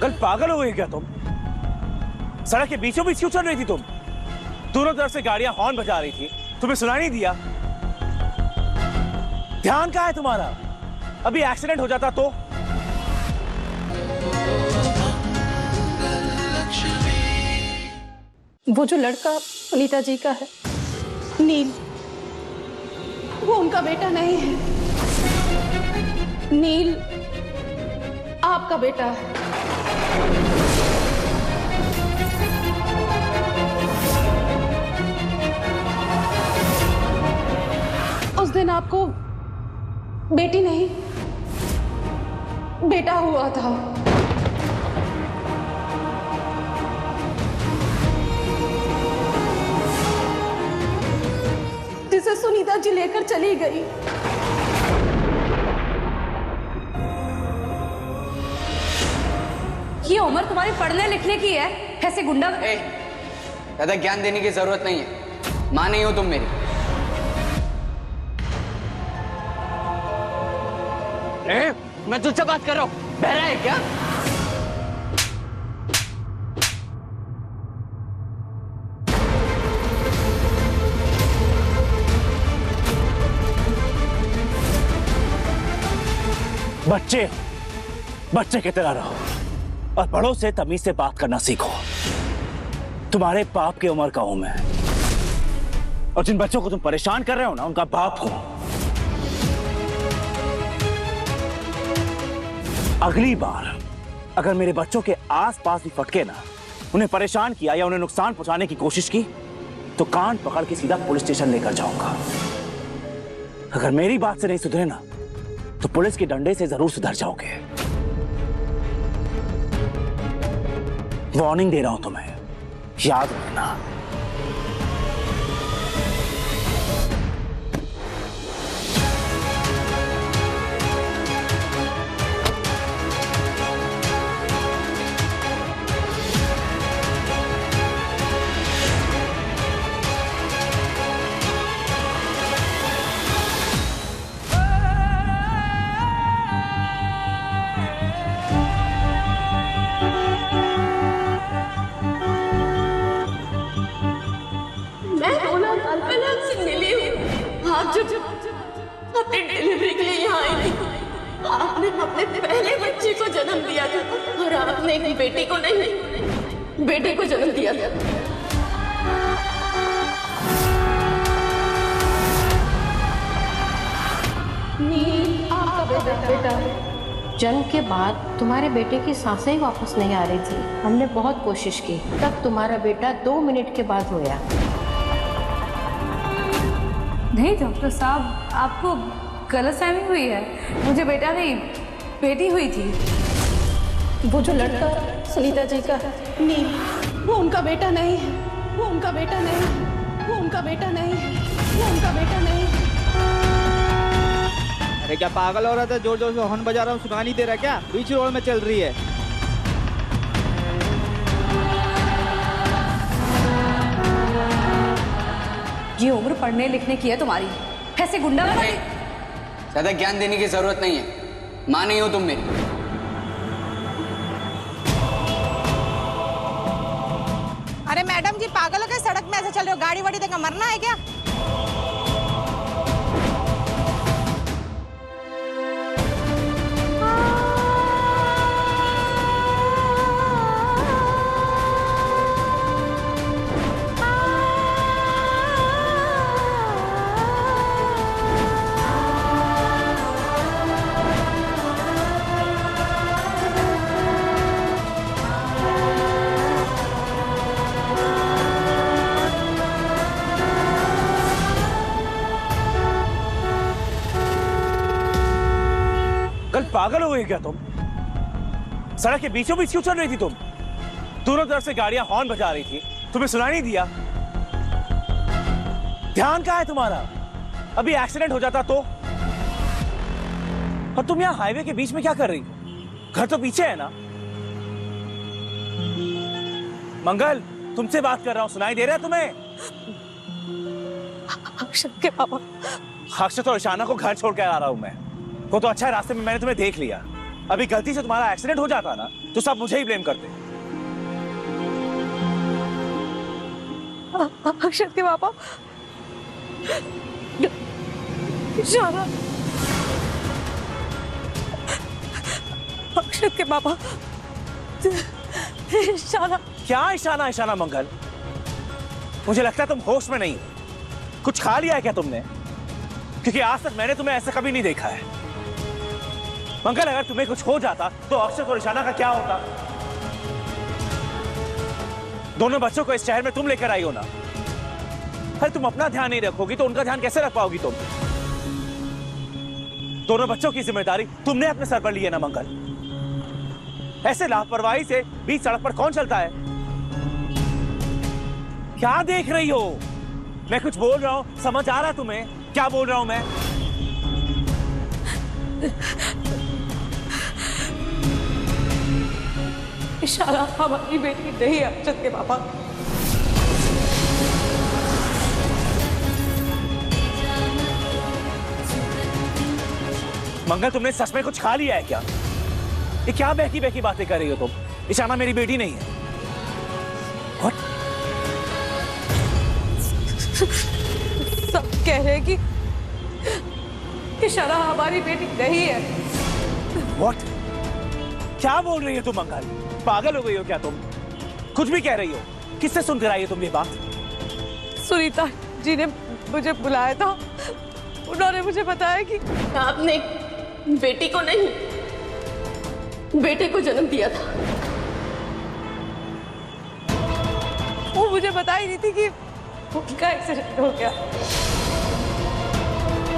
कल पागल हो गई क्या तुम? सड़क के बीचों बीच क्यों चल रही थी तुम? दोनों तरफ से गाड़ियां हॉर्न बजा रही थी, तुम्हें सुनाई नहीं दिया? ध्यान कहाँ है तुम्हारा? अभी एक्सीडेंट हो जाता तो? वो जो लड़का सुनीता जी का है, नील, वो उनका बेटा नहीं है। नील आपका बेटा है। उस दिन आपको बेटी नहीं, बेटा हुआ था। जिसे सुनीता जी लेकर चली गई। ये उम्र तुम्हारी पढ़ने लिखने की है, ऐसे गुंडा। ज्यादा ज्ञान देने की जरूरत नहीं है, मां नहीं हो तुम मेरी। मैं तुझसे बात कर रहा हूं, बहरा है क्या? बच्चे बच्चे की तरह रहो और बड़ों से तमीज से बात करना सीखो। तुम्हारे बाप की उम्र का हूं मैं, और जिन बच्चों को तुम परेशान कर रहे हो ना, उनका बाप हूं। अगली बार अगर मेरे बच्चों के आसपास भी फटके ना, उन्हें परेशान किया या उन्हें नुकसान पहुंचाने की कोशिश की, तो कान पकड़ के सीधा पुलिस स्टेशन लेकर जाऊंगा। अगर मेरी बात से नहीं सुधरे ना, तो पुलिस के डंडे से जरूर सुधर जाओगे। वार्निंग दे रहा हूं तुम्हें, याद रखना। अपनी डिलीवरी के लिए यहाँ आई थी। आपने अपने पहले बच्चे को जन्म दिया था और आपने एक बेटी को नहीं, बेटे को जन्म दिया था। नील आपका बेटा। जन्म के बाद तुम्हारे बेटे की सांसें ही वापस नहीं आ रही थी। हमने बहुत कोशिश की, तब तुम्हारा बेटा 2 मिनट के बाद होया। नहीं डॉक्टर साहब, आपको गलतफहमी हुई है। मुझे बेटा नहीं, बेटी हुई थी। वो जो लड़का सुनीता जी का है, नील, वो उनका बेटा नहीं है। वो उनका बेटा नहीं, वो उनका बेटा नहीं, वो उनका बेटा नहीं। अरे क्या पागल हो रहा था? जोर जोर से हॉर्न बजा रहा हूँ, सुना नहीं दे रहा क्या? बीच रोड में चल रही है। ये उम्र पढ़ने लिखने की है तुम्हारी, ऐसे गुंडा। ज्यादा ज्ञान देने की जरूरत नहीं है, मां नहीं हो तुम मेरी। अरे मैडम जी, पागल हो गए? सड़क में ऐसे चल रहे हो, गाड़ी वाड़ी देखा मरना है क्या? कल पागल हो गई क्या तुम? सड़क के बीचों बीच क्यों चल रही थी तुम? दोनों तरफ से गाड़ियां हॉर्न बजा रही थी, तुम्हें सुनाई नहीं दिया? ध्यान कहाँ है तुम्हारा? अभी एक्सीडेंट हो जाता तो? और तुम यहाँ हाईवे के बीच में क्या कर रही हो? घर तो पीछे है ना। मंगल, तुमसे बात कर रहा हूं, सुनाई दे रहा है तुम्हें? अक्षत के पापा। अक्षत और ईशाना को घर छोड़ कर आ रहा हूं मैं। वो तो अच्छा है, रास्ते में मैंने तुम्हें देख लिया। अभी गलती से तुम्हारा एक्सीडेंट हो जाता ना तो सब मुझे ही ब्लेम करते। अक्षत के पापा, इशाना, अक्षत के पापा, इशाना। क्या इशाना इशाना मंगल? मुझे लगता है तुम होश में नहीं हो। कुछ खा लिया है क्या तुमने? क्योंकि आज तक मैंने तुम्हें ऐसा कभी नहीं देखा है। मंगल, अगर तुम्हें कुछ हो जाता तो अक्षत और इशाना का क्या होता? दोनों बच्चों को इस शहर में तुम लेकर आई हो ना। अरे तुम अपना ध्यान नहीं रखोगी तो उनका ध्यान कैसे रख पाओगी तुम? दोनों बच्चों की जिम्मेदारी तुमने अपने सर पर ली है ना मंगल। ऐसे लापरवाही से बीच सड़क पर कौन चलता है? क्या देख रही हो? मैं कुछ बोल रहा हूं, समझ आ रहा तुम्हें क्या बोल रहा हूं मैं? इशारा हमारी बेटी नहीं है अक्षत के पापा। मंगल, तुमने सच में कुछ खा लिया है क्या? ये क्या बहकी बहकी बातें कर रही हो तुम? इशाना मेरी बेटी नहीं है। What? सब कह रहे हैं कि इशारा हमारी बेटी नहीं है। What? क्या बोल रही हो तुम मंगल? पागल हो गई हो क्या तुम? कुछ भी कह रही हो। किससे सुनकर आई हो तुम ये बात? सुनीता जी ने मुझे बुलाया था, उन्होंने मुझे बताया कि आपने बेटी को नहीं, बेटे को जन्म दिया था। वो मुझे बता ही नहीं थी कि उनका एक्सीडेंट हो गया।